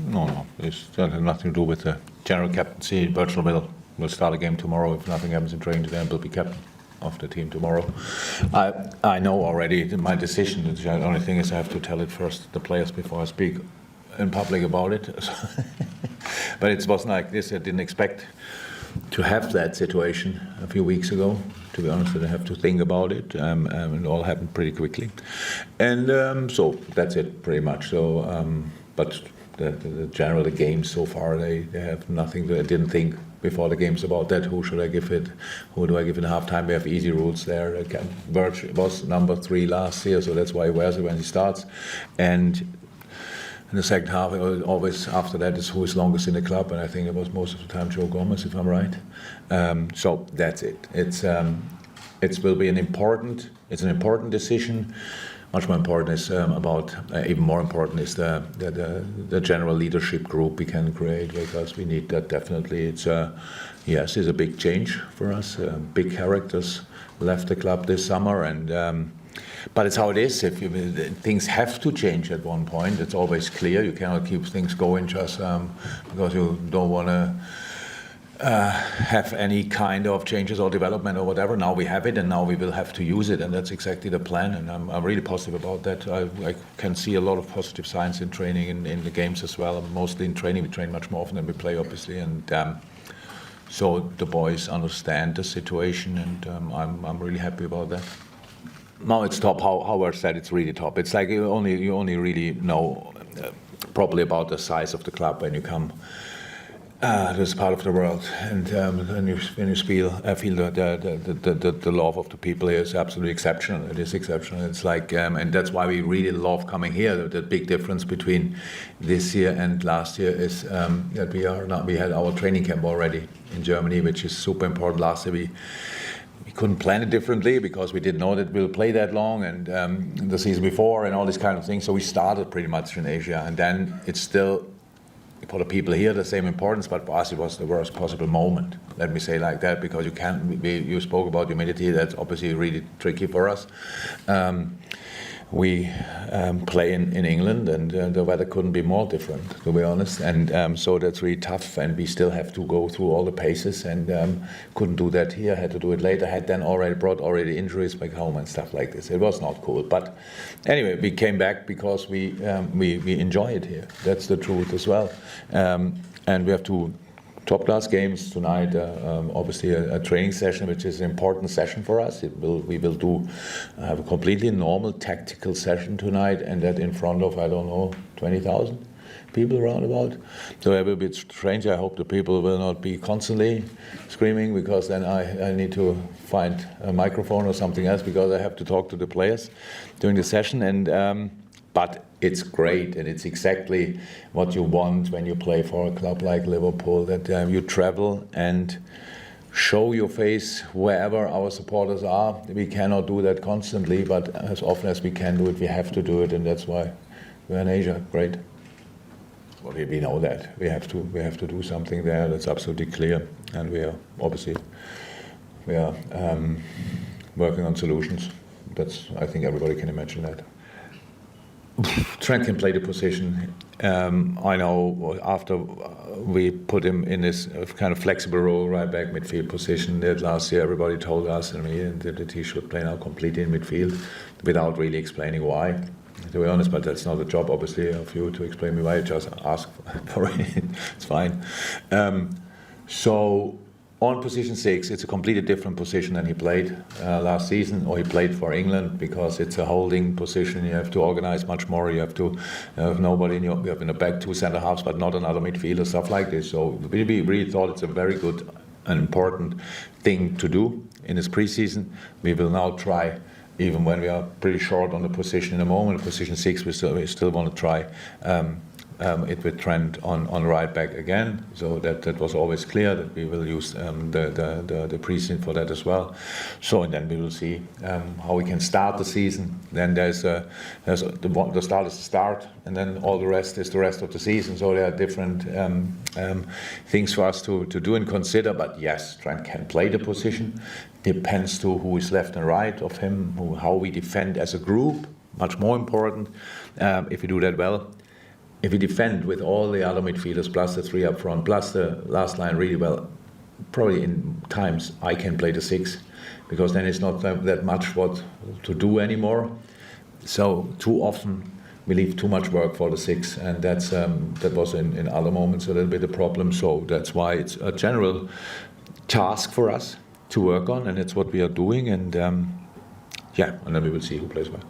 No. That has nothing to do with the general captaincy. Virgil will start a game tomorrow. If nothing happens in training today, will be captain of the team tomorrow. I know already my decision. The only thing is I have to tell it first to the players before I speak in public about it. But it wasn't like this. I didn't expect to have that situation a few weeks ago. To be honest, I didn't have to think about it. It all happened pretty quickly. And so that's it pretty much. So, but the games so far, they have nothing. I didn't think before the games about that. Who should I give it? Who do I give in halftime? We have easy rules there. Birch was number 3 last year, so that's why he wears it when he starts. And in the second half, always after that is who is longest in the club, and I think it was most of the time Joe Gomez, if I'm right. So that's it. It will be an important decision. Much more important is even more important is the general leadership group we can create, because we need that definitely. It's a big change for us. Big characters left the club this summer, and but it's how it is. Things have to change at one point. It's always clear. You cannot keep things going just because you don't want to have any kind of changes or development or whatever. Now we have it, and now we will have to use it, and that's exactly the plan. And I'm really positive about that. I can see a lot of positive signs in training, in the games as well. Mostly in training, we train much more often than we play, obviously, and so the boys understand the situation, and I'm really happy about that. Now it's top. How I said, it's really top. It's like you only really know probably about the size of the club when you come this part of the world, and when you feel the love of the people here is absolutely exceptional. It is exceptional. It's like, and that's why we really love coming here. The big difference between this year and last year is that we had our training camp already in Germany, which is super important. Last year we couldn't plan it differently because we didn't know that we'll play that long, and the season before and all these kind of things. So we started pretty much in Asia, and then it's still, for the people here, the same importance, but for us it was the worst possible moment. Let me say like that, because you spoke about humidity. That's obviously really tricky for us. We play in England, and the weather couldn't be more different, to be honest. And so that's really tough, and we still have to go through all the paces, and couldn't do that here. Had to do it later. Had then brought injuries back home and stuff like this. It was not cool. But anyway, we came back because we enjoy it here. That's the truth as well. And we have to top-class games tonight. Obviously, a training session, which is an important session for us. We will have a completely normal tactical session tonight, and that in front of 20,000 people around about. So it will be strange. I hope the people will not be constantly screaming, because then I need to find a microphone or something else, because I have to talk to the players during the session. And but it's great, and it's exactly what you want when you play for a club like Liverpool, that you travel and show your face wherever our supporters are. We cannot do that constantly, but as often as we can do it, we have to do it, and that's why we're in Asia. Great. Well, we know that we have to do something there. That's absolutely clear, and we are obviously working on solutions. I think everybody can imagine that. Trent can play the position. I know after we put him in this kind of flexible role, right back midfield position, that last year everybody told us that he should play now completely in midfield, without really explaining why, to be honest. But that's not the job, obviously, of you to explain me why. Just ask for it. It's fine. So on position 6, it's a completely different position than he played last season, or he played for England, because it's a holding position. You have to organize much more. You have to have nobody in you have in the back 2 centre halves, but not another midfielder, stuff like this. So we really thought it's a very good and important thing to do in this preseason. We will now try, even when we are pretty short on the position in the moment, position 6, we still want to try it with Trent on right back again. So that was always clear that we will use the preseason for that as well. So and then we will see how we can start the season. Then there's the start is the start, and then all the rest is the rest of the season. So there are different things for us to do and consider. But yes, Trent can play the position. Depends to who is left and right of him, how we defend as a group. Much more important. If we do that well, if we defend with all the other midfielders, plus the three up front, plus the last line really well, probably in times I can play the 6, because then it's not that much what to do anymore. So too often we leave too much work for the 6, and that was in other moments a little bit a problem. So that's why it's a general task for us to work on, and it's what we are doing. And and then we will see who plays well.